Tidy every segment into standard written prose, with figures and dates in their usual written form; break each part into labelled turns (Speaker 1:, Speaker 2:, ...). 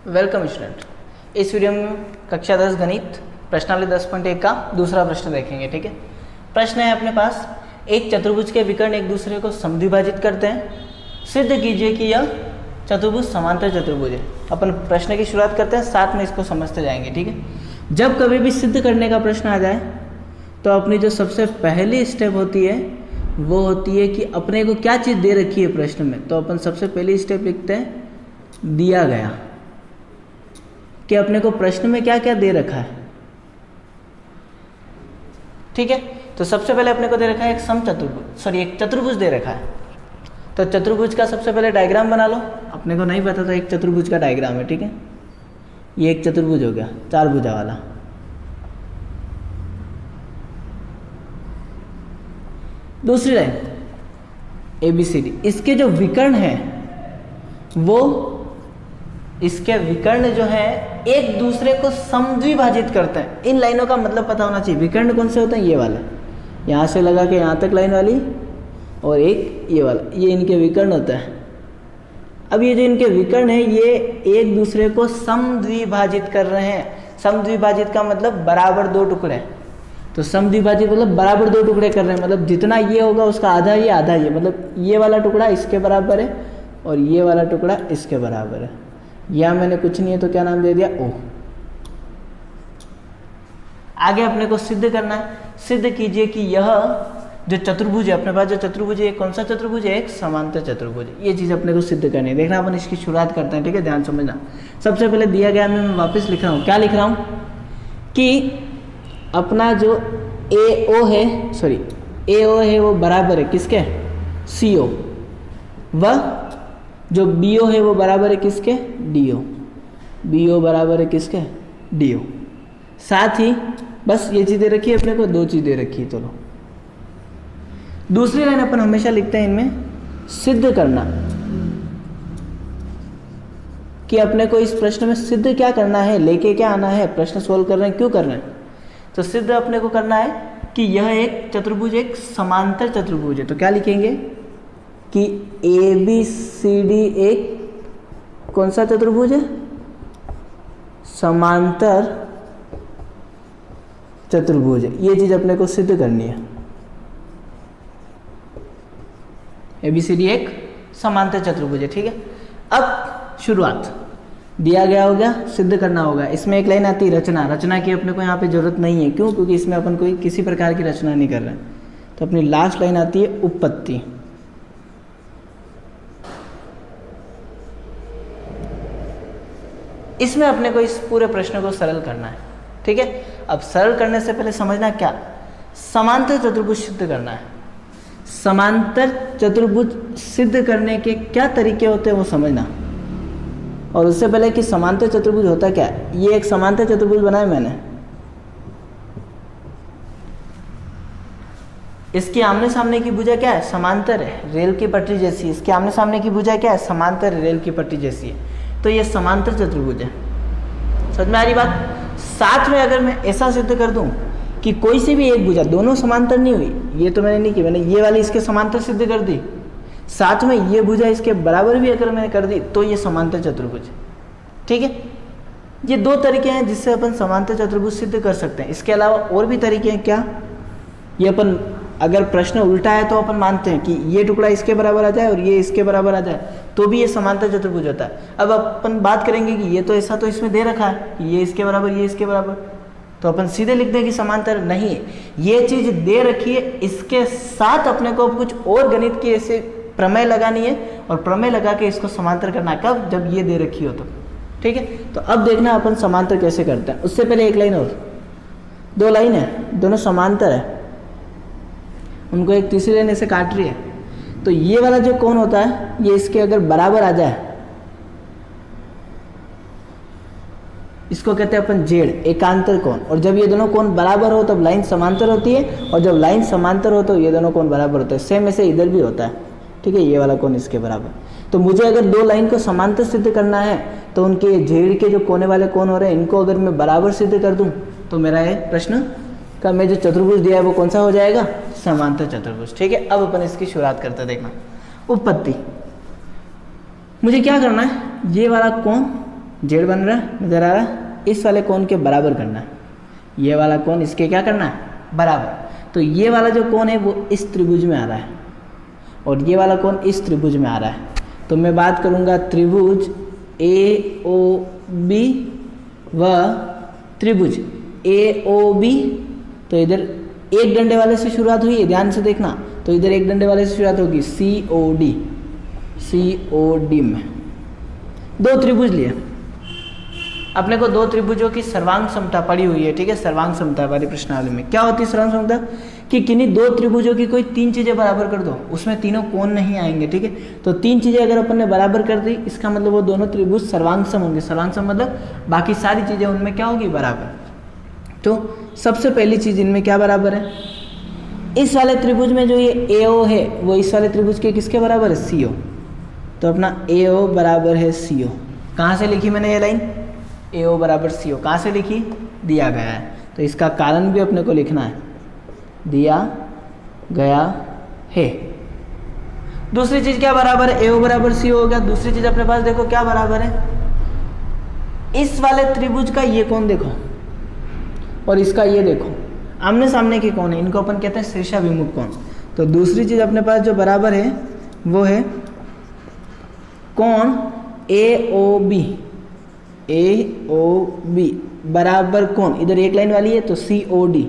Speaker 1: Welcome student. इस video में कक्षा 10 गणित प्रश्नावली 10.1 का दूसरा प्रश्न देखेंगे। ठीक है, प्रश्न है अपने पास, एक चतुर्भुज के विकर्ण एक दूसरे को समद्विभाजित करते हैं, सिद्ध कीजिए कि यह चतुर्भुज समांतर चतुर्भुज है। अपन प्रश्न की शुरुआत करते हैं, साथ में इसको समझते जाएंगे। ठीक है, जब कभी भी सिद्ध करने का प्रश्न आ जाए तो अपनी जो सबसे पहली स्टेप होती है वो होती है कि अपने को क्या चीज़ दे रखी है प्रश्न में। तो अपन सबसे पहली स्टेप लिखते हैं दिया गया, कि अपने को प्रश्न में क्या क्या दे रखा है। ठीक है, तो सबसे पहले अपने को दे रखा है एक चतुर्भुज दे रखा है। तो चतुर्भुज का सबसे पहले डायग्राम बना लो। अपने को नहीं पता तो एक चतुर्भुज का डायग्राम है। ठीक है, ये एक चतुर्भुज हो गया, चार भुजा वाला। दूसरी लाइन ABCD, इसके जो विकर्ण है वो इसके विकर्ण जो है एक दूसरे को समद्विभाजित करते हैं। इन लाइनों का मतलब पता होना चाहिए। विकर्ण कौन से होते हैं? ये वाले, यहाँ से लगा के यहाँ तक लाइन वाली, और एक ये वाला, ये इनके विकर्ण होता है। अब ये जो इनके विकर्ण है ये एक दूसरे को समद्विभाजित कर रहे हैं। समद्विभाजित का मतलब बराबर दो टुकड़े। तो समद्विभाजित मतलब बराबर दो टुकड़े कर रहे हैं, मतलब जितना ये होगा उसका आधा ये आधा ये, मतलब ये वाला टुकड़ा इसके बराबर है और ये वाला टुकड़ा इसके बराबर है। या मैंने कुछ नहीं है तो क्या नाम दे दिया, ओ। आगे अपने को सिद्ध करना है। सिद्ध कीजिए कि यह जो चतुर्भुज है, अपने पास जो चतुर्भुज है, कौन सा चतुर्भुज है? एक समांतर चतुर्भुज है। ये चीज़ अपने को सिद्ध करनी है। देखना, अपन इसकी शुरुआत करते हैं। ठीक है, ध्यान समझना। सबसे पहले दिया गया मैं वापस लिख रहा हूँ। क्या लिख रहा हूँ कि अपना जो AO है वो बराबर है किसके? CO। वह जो BO है वो बराबर है किसके? DO। BO बराबर है किसके? DO। साथ ही बस ये चीज़ें रखी है, अपने को दो चीज़ें रखी है। चलो दूसरी लाइन अपन हमेशा लिखते हैं इनमें सिद्ध करना, कि अपने को इस प्रश्न में सिद्ध क्या करना है, लेके क्या आना है। प्रश्न सोल्व कर रहे हैं, क्यों कर रहे हैं? तो सिद्ध अपने को करना है कि यह एक चतुर्भुज एक समांतर चतुर्भुज है। तो क्या लिखेंगे कि ABCD एक कौन सा चतुर्भुज है? समांतर चतुर्भुज है। ये चीज अपने को सिद्ध करनी है। ABCD एक समांतर चतुर्भुज है। ठीक है, अब शुरुआत दिया गया हो गया, सिद्ध करना होगा। इसमें एक लाइन आती है रचना। रचना की अपने को यहाँ पे जरूरत नहीं है। क्यों? क्योंकि इसमें अपन कोई किसी प्रकार की रचना नहीं कर रहे हैं। तो अपनी लास्ट लाइन आती है उत्पत्ति। इसमें अपने को इस पूरे प्रश्न को सरल करना है। ठीक है, अब सरल करने से पहले समझना क्या, समांतर चतुर्भुज सिद्ध करना है। समांतर चतुर्भुज सिद्ध करने के क्या तरीके होते हैं वो समझना। और उससे पहले कि समांतर चतुर्भुज होता क्या है, ये एक समांतर चतुर्भुज बनाया मैंने। इसकी आमने सामने की भुजा क्या है? समांतर है, रेल की पटरी जैसी। इसके आमने सामने की भुजा क्या है? समांतर, रेल की पटरी जैसी है। तो ये समांतर चतुर्भुज है। समझ में आ रही बात? साथ में अगर मैं ऐसा सिद्ध कर दूं कि कोई सी भी एक भुजा, दोनों समांतर नहीं हुई, ये तो मैंने नहीं की, मैंने ये वाली इसके समांतर सिद्ध कर दी, साथ में ये भुजा इसके बराबर भी अगर मैंने कर दी तो ये समांतर चतुर्भुज। ठीक है, ये दो तरीके हैं जिससे अपन समांतर चतुर्भुज सिद्ध कर सकते हैं। इसके अलावा और भी तरीके हैं। क्या? ये अपन अगर प्रश्न उल्टा है तो अपन मानते हैं कि ये टुकड़ा इसके बराबर आ जाए और ये इसके बराबर आ जाए तो भी ये समांतर चतुर्भुज होता है। अब अपन बात करेंगे कि ये तो ऐसा तो इसमें दे रखा है कि ये इसके बराबर, ये इसके बराबर, तो अपन सीधे लिख दें कि समांतर नहीं। ये चीज दे रखी है, इसके साथ अपने को कुछ और गणित की ऐसे प्रमेय लगानी है और प्रमेय लगा के इसको समांतर करना। कब? जब ये दे रखी हो तो। ठीक है, तो अब देखना अपन समांतर कैसे करते हैं। उससे पहले एक लाइन और, दो लाइन है, दोनों समांतर है, उनको एक तीसरी लाइन ऐसे काट रही है। तो ये वाला जो कोण होता है ये इसके अगर बराबर आ जाए, इसको कहते हैं अपन जेड, एकांतर कोण। और जब ये दोनों कोण बराबर हो तब लाइन समांतर होती है, और जब लाइन समांतर हो तो ये दोनों कोण बराबर होते हैं। सेम ऐसे इधर भी होता है। ठीक है, ये वाला कोण इसके बराबर। तो मुझे अगर दो लाइन को समांतर सिद्ध करना है तो उनके जेड के जो कोने वाले कोण हो रहे हैं इनको अगर मैं बराबर सिद्ध कर दूं तो मेरा ये प्रश्न का मैं जो चतुर्भुज दिया है वो कौन सा हो जाएगा? समांतर चतुर्भुज। ठीक है, अब अपन इसकी शुरुआत करते हैं। देखना, उत्पत्ति। मुझे क्या करना है, ये वाला कोण जेड बन रहा है, नजर आ रहा है। इस वाले कोण के बराबर करना है, ये वाला कोण इसके क्या करना है, बराबर। तो ये वाला जो कोण है वो इस त्रिभुज में आ रहा है और ये वाला कोण इस त्रिभुज में आ रहा है। तो मैं बात करूंगा त्रिभुज AOB व त्रिभुज AOB। तो इधर एक डंडे वाले से शुरुआत हुई है, ध्यान से देखना। तो इधर एक डंडे वाले से शुरुआत होगी COD में दो त्रिभुज लिए। अपने को दो त्रिभुजों की सर्वांग समता पड़ी हुई है, ठीक है। सर्वांग समता वाली प्रश्नावली में क्या होती है सर्वांग समता, कि किन्हीं दो त्रिभुजों की कोई तीन चीजें बराबर कर दो, उसमें तीनों कोण नहीं आएंगे, ठीक है। तो तीन चीजें अगर अपन ने बराबर कर दी, इसका मतलब वो दोनों त्रिभुज सर्वांग सम होंगे। सर्वांग सम मतलब बाकी सारी चीजें उनमें क्या होगी, बराबर। तो सबसे पहली चीज इनमें क्या बराबर है, इस वाले त्रिभुज में जो ये AO है वो इस वाले त्रिभुज के किसके बराबर है, CO। तो अपना AO बराबर है CO। कहाँ से लिखी मैंने ये लाइन, AO बराबर CO कहाँ से लिखी, दिया गया है। तो इसका कारण भी अपने को लिखना है, दिया गया है। दूसरी चीज क्या बराबर है, AO बराबर CO हो गया। दूसरी चीज अपने पास देखो क्या बराबर है, इस वाले त्रिभुज का ये कोण देखो और इसका ये देखो, आमने सामने के कोण है, इनको अपन कहते हैं शीर्षाभिमुख कोण। तो दूसरी चीज अपने पास जो बराबर है वो है कोण AOB बराबर कोण, इधर एक लाइन वाली है तो COD।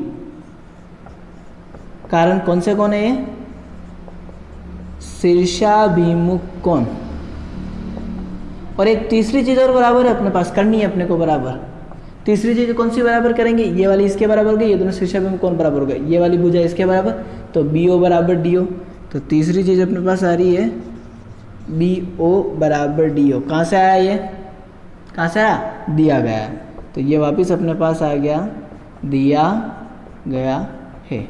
Speaker 1: कारण कौन से कोण है ये, शीर्षाभिमुख कोण। और एक तीसरी चीज और बराबर है अपने पास, करनी है अपने को बराबर। तीसरी चीज कौन सी बराबर करेंगे, ये वाली इसके बराबर हो गई, ये दोनों शीर्षाभिमुख कोण बराबर हो गए, ये वाली भुजा इसके बराबर, तो BO बराबर DO। तो तीसरी चीज अपने पास आ रही है BO बराबर DO। कहाँ से आया ये, कहाँ से आया, दिया गया है। तो ये वापस अपने पास आ गया, दिया गया है।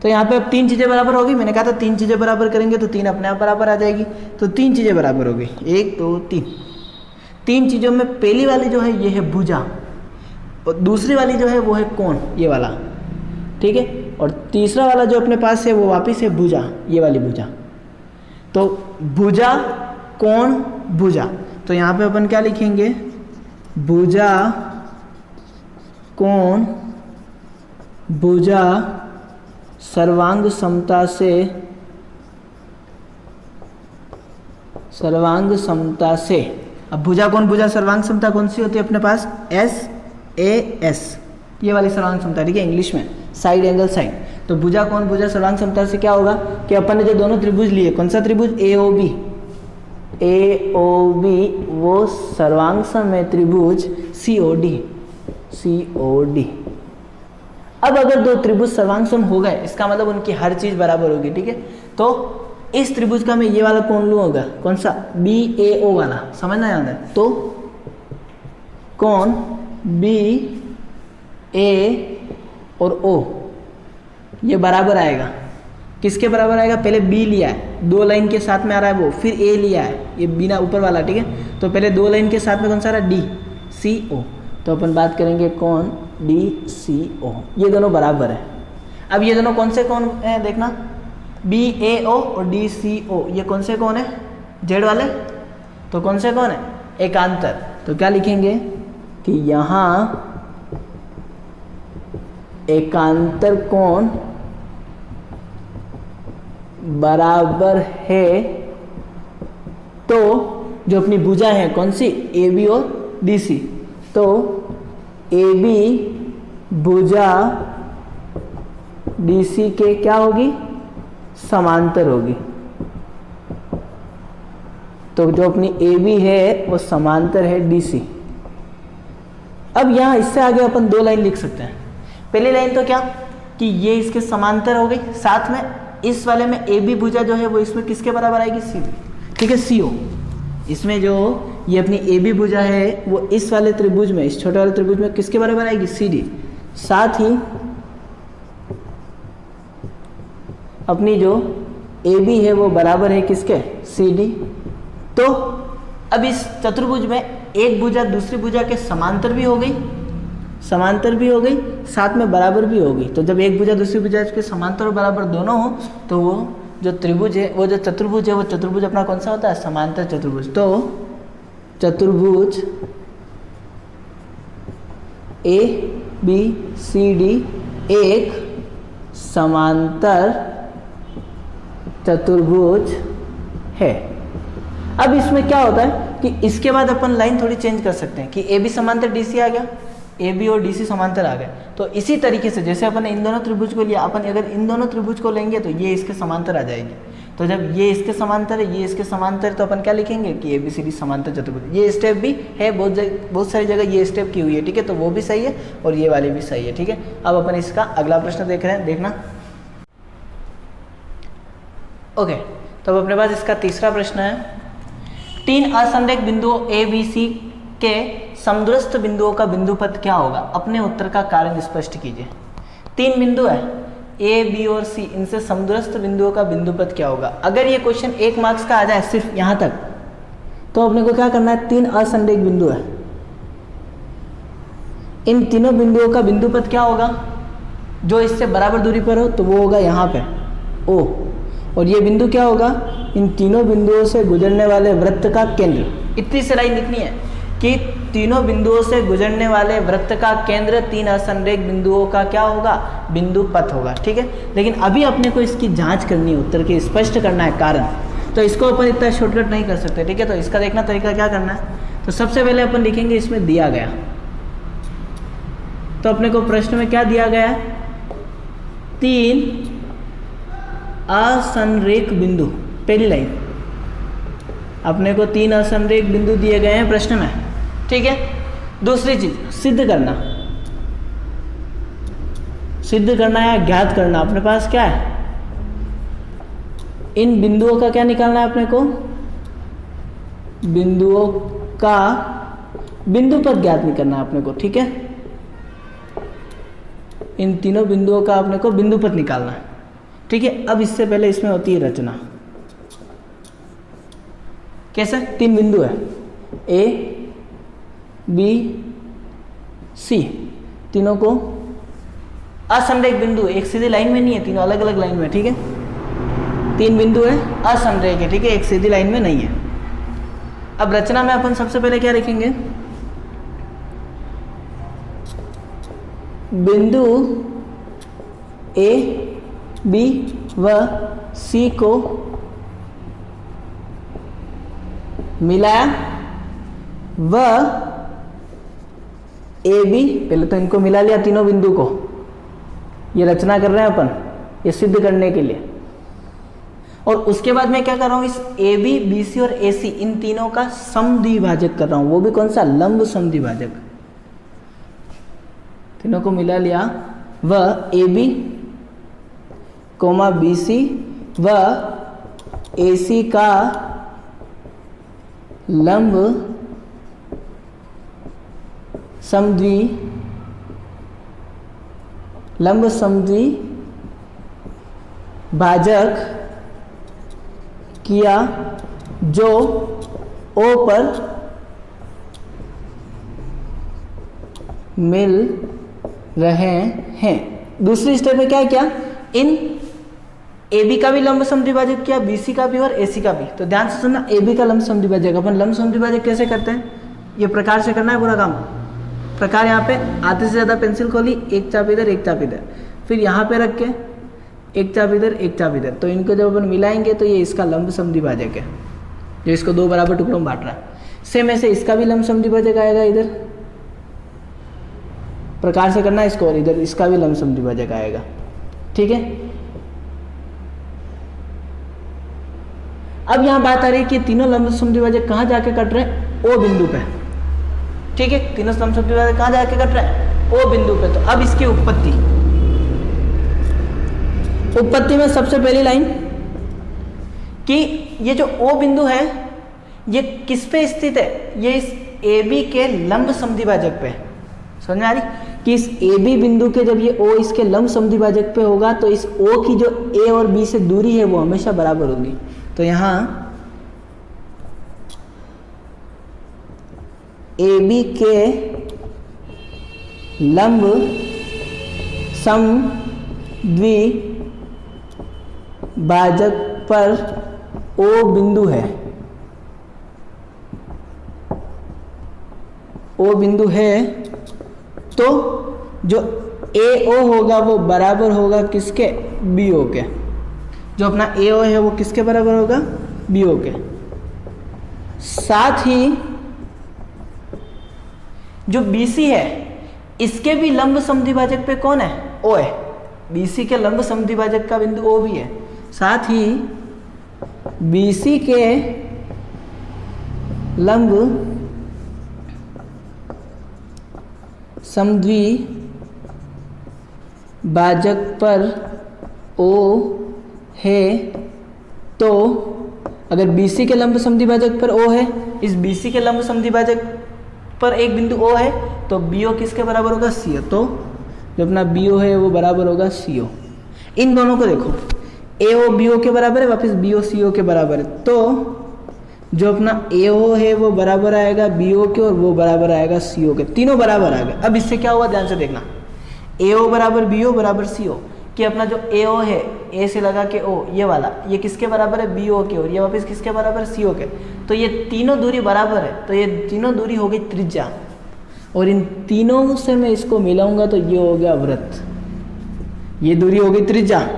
Speaker 1: तो यहाँ पे अब तीन चीज़ें बराबर होगी, मैंने कहा था तीन चीज़ें बराबर करेंगे तो तीन अपने आप बराबर आ जाएगी। तो तीन चीज़ें बराबर हो गई, 1 2 3। तीन चीज़ों में पहली वाली जो है ये है भुजा और दूसरी वाली जो है वो है कोण, ये वाला, ठीक है। और तीसरा वाला जो अपने पास है वो वापस है भुजा, ये वाली भुजा। तो भुजा कोण भुजा, तो यहाँ पे अपन क्या लिखेंगे, भुजा कोण भुजा सर्वांग समता से। अब भुजा कोण भुजा सर्वांग समता कौन सी होती है अपने पास, SAS, ये वाली सर्वांग समता, ठीक है, इंग्लिश में साइड एंगल साइड। तो भुजा कोण भुजा सर्वांग समता से क्या होगा कि अपन ने जो दोनों त्रिभुज लिए, कौन सा त्रिभुज, AOB वो सर्वांग सम है त्रिभुज COD। अब अगर दो त्रिभुज सर्वांग सम हो गए, इसका मतलब उनकी हर चीज बराबर होगी, ठीक है। तो इस त्रिभुज का मैं ये वाला कोण लूँ होगा, कौन सा, BAO वाला, समझना याद है। तो कोण BA और O ये बराबर आएगा, किसके बराबर आएगा, पहले B लिया है, दो लाइन के साथ में आ रहा है वो, फिर A लिया है, ये बिना ऊपर वाला, ठीक है। तो पहले दो लाइन के साथ में कौन सा आ रहा है, DCO। तो अपन बात करेंगे कोण DCO, ये दोनों बराबर है। अब ये दोनों कौन से कोण हैं देखना, BAO और DCO, ये कौन से कोण है, जेड वाले। तो कौन से कोण है, एकांतर। तो क्या लिखेंगे कि यहाँ एकांतर कोण बराबर है। तो जो अपनी भुजा है कौन सी, AB और DC, तो AB भुजा DC के क्या होगी, समांतर होगी। तो जो अपनी AB है वो समांतर है DC। अब यहाँ इससे आगे अपन दो लाइन लिख सकते हैं। पहली लाइन तो क्या कि ये इसके समांतर हो गई, साथ में इस वाले में AB भुजा जो है वो इसमें किसके बराबर आएगी, CD, ठीक है, CO। इसमें जो ये अपनी AB भुजा है वो इस वाले त्रिभुज में, इस छोटे वाले त्रिभुज में किसके बराबर आएगी, CD। साथ ही अपनी जो AB है वो बराबर है किसके, CD। तो अब इस चतुर्भुज में एक भुजा दूसरी भुजा के समांतर भी हो गई, साथ में बराबर भी होगी। तो जब एक भुजा दूसरी भुजा के समांतर और बराबर दोनों हो तो वो जो त्रिभुज है, वो जो चतुर्भुज है, वो चतुर्भुज अपना कौन सा होता है, समांतर चतुर्भुज। तो चतुर्भुज ए बी सी डी एक समांतर चतुर्भुज है। अब इसमें क्या होता है कि इसके बाद अपन लाइन थोड़ी चेंज कर सकते हैं कि ए बी समांतर डी सी आ गया, ए बी और डी सी समांतर आ गए। तो इसी तरीके से जैसे अपन ने इन दोनों त्रिभुज को लिया, अपन अगर इन दोनों त्रिभुज को लेंगे तो ये इसके समांतर आ जाएगी। तो जब ये इसके समांतर है, ये इसके समांतर है, तो अपन क्या लिखेंगे कि ए बी सी डी समांतर चतुर्भुज। ये स्टेप भी है बहुत सारी जगह ये स्टेप की हुई है, ठीक है, तो वो भी सही है और ये वाली भी सही है, ठीक है। अब अपन इसका अगला प्रश्न देख रहे हैं, देखना। ओके, तो अब अपने पास इसका तीसरा प्रश्न है, 3 असंरेख बिंदुओं ए बी सी के समदूरस्थ बिंदुओं का बिंदुपथ क्या होगा? अपने उत्तर का कारण स्पष्ट कीजिए। 3 बिंदु है ए बी और सी, इनसे समदूरस्थ बिंदुओं का बिंदुपथ क्या होगा? अगर ये क्वेश्चन 1 मार्क्स का आ जाए सिर्फ यहाँ तक, तो अपने को क्या करना है, 3 असंरेख बिंदु है, इन तीनों बिंदुओं का बिंदुपथ क्या होगा? जो इससे बराबर दूरी पर हो तो वो होगा यहाँ पे ओ, और ये बिंदु क्या होगा? इन तीनों बिंदुओं से गुजरने वाले वृत्त का केंद्र। इतनी सी लाइन लिखनी है कि तीनों बिंदुओं से गुजरने वाले वृत्त का केंद्र 3 असंरेख बिंदुओं का क्या होगा? बिंदु पथ होगा, ठीक है। लेकिन अभी अपने को इसकी जांच करनी है, उत्तर के स्पष्ट करना है कारण, तो इसको अपन इतना शॉर्टकट नहीं कर सकते, ठीक है। तो इसका देखना तरीका क्या करना है, तो सबसे पहले अपन लिखेंगे इसमें दिया गया, तो अपने को प्रश्न में क्या दिया गया है, 3 असंरेख बिंदु। पहली लाइन अपने को 3 असंरेख बिंदु दिए गए हैं प्रश्न में, ठीक है। दूसरी चीज सिद्ध करना, सिद्ध करना या ज्ञात करना। अपने पास क्या है, इन बिंदुओं का क्या निकालना है अपने को, बिंदुओं का बिंदुपथ ज्ञात नहीं करना है अपने को, ठीक है। इन तीनों बिंदुओं का अपने को बिंदुपथ निकालना है, ठीक है। अब इससे पहले इसमें होती है रचना। कैसे? 3 बिंदु है ए बी सी, तीनों को असंरेख बिंदु, एक सीधी लाइन में नहीं है, तीनों अलग अलग लाइन में, ठीक है। 3 बिंदु है, असंरेख है, ठीक है, एक सीधी लाइन में नहीं है। अब रचना में अपन सबसे पहले क्या लिखेंगे, बिंदु ए बी व सी को मिलाया व ए बी, पहले तो इनको मिला लिया तीनों बिंदु को, ये रचना कर रहे हैं अपन ये सिद्ध करने के लिए। और उसके बाद मैं क्या कर रहा हूं, इस ए बी बी सी और ए सी इन तीनों का समद्विभाजक कर रहा हूं, वो भी कौन सा, लंब समद्विभाजक। तीनों को मिला लिया व A B comma B C व ए सी का लंब समद्विभाजक किया जो ओ पर मिल रहे हैं। दूसरी स्टेप में क्या किया, इन ए बी का भी लंब समद्विभाजक किया, बी सी का भी और ए सी का भी। तो ध्यान से सुनना, ए बी का लंब समद्विभाजक, अपन लंब समद्विभाजक कैसे करते हैं, ये प्रकार से करना है पूरा काम। प्रकार यहाँ पे आधे से ज़्यादा पेंसिल खोली, एक चाप इधर एक चाप इधर, फिर यहाँ पे रख के एक चाप इधर एक चाप इधर, तो इनको जब अपन मिलाएंगे तो ये इसका लंब समद्विभाजक है, जो इसको 2 बराबर टुकड़ों में बांट रहा है। सेम ऐसे इसका भी लंब समद्विभाजक आएगा, इधर प्रकार से करना है इसको, और इधर इसका भी लंब समद्विभाजक आएगा, ठीक है। अब यहाँ बात आ रही है कि तीनों लंब समद्विभाजक कहाँ जाके कट रहे हैं, ओ बिंदु पे, ठीक है। तीनों लंब समद्विभाजक कहाँ जाके कट रहे हैं, ओ बिंदु पे। तो अब इसकी उत्पत्ति में सबसे पहली लाइन कि ये जो ओ बिंदु है ये किस पे स्थित है, ये इस ए बी के लंब समद्विभाजक पे। समझ में आ रही कि इस ए बी बिंदु के जब ये ओ इसके लंब समद्विभाजक पे होगा तो इस ओ की जो ए और बी से दूरी है वो हमेशा बराबर होगी। तो यहाँ ए बी के लंब समद्विभाजक पर ओ बिंदु है, ओ बिंदु है, तो जो AO होगा वो बराबर होगा किसके, BO के। जो अपना AO है वो किसके बराबर होगा, BO के। साथ ही जो BC है इसके भी लंब समद्विभाजक पे कौन है, O है। BC के लंब समद्विभाजक का बिंदु O भी है। साथ ही BC के लंब समद्विभाजक पर O है, तो अगर BC के लंब समद्विभाजक पर O है, इस BC के लंब समद्विभाजक पर एक बिंदु O है, तो BO किसके बराबर होगा, CO। तो जो अपना BO है वो बराबर होगा CO। इन दोनों को देखो, AO BO के बराबर है, वापस BO CO के बराबर है, तो जो अपना AO है वो बराबर आएगा BO के और वो बराबर आएगा CO के, तीनों बराबर आ गए। अब इससे क्या हुआ, ध्यान से देखना, AO बराबर BO बराबर CO, कि अपना जो AO है, A से लगा के O ये वाला, ये किसके बराबर है, BO के, और ये वापस किसके बराबर है, CO के। तो ये तीनों दूरी बराबर है, तो ये तीनों दूरी हो गई त्रिज्या, और इन तीनों से मैं इसको मिलाऊंगा तो ये हो गया वृत्त। ये दूरी हो गई त्रिज्या,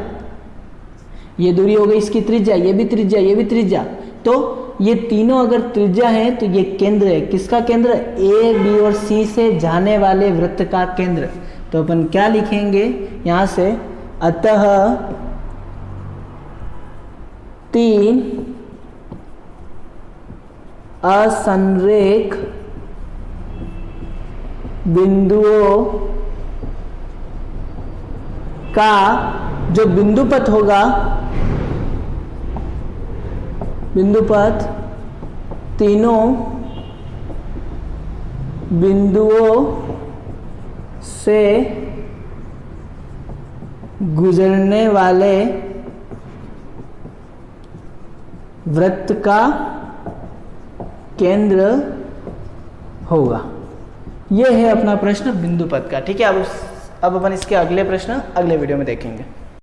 Speaker 1: ये दूरी हो गई इसकी त्रिज्या, ये भी त्रिज्या, ये भी त्रिज्या। तो ये तीनों अगर त्रिज्या है तो ये केंद्र है, किसका केंद्र, A, B और C से जाने वाले वृत्त का केंद्र। तो अपन क्या लिखेंगे यहाँ से, अतः 3 असंरेख बिंदुओं का जो बिंदुपथ होगा, बिंदुपथ तीनों बिंदुओं से गुजरने वाले वृत्त का केंद्र होगा। यह है अपना प्रश्न बिंदुपथ का। ठीक है, अब अपन इसके अगले प्रश्न अगले वीडियो में देखेंगे।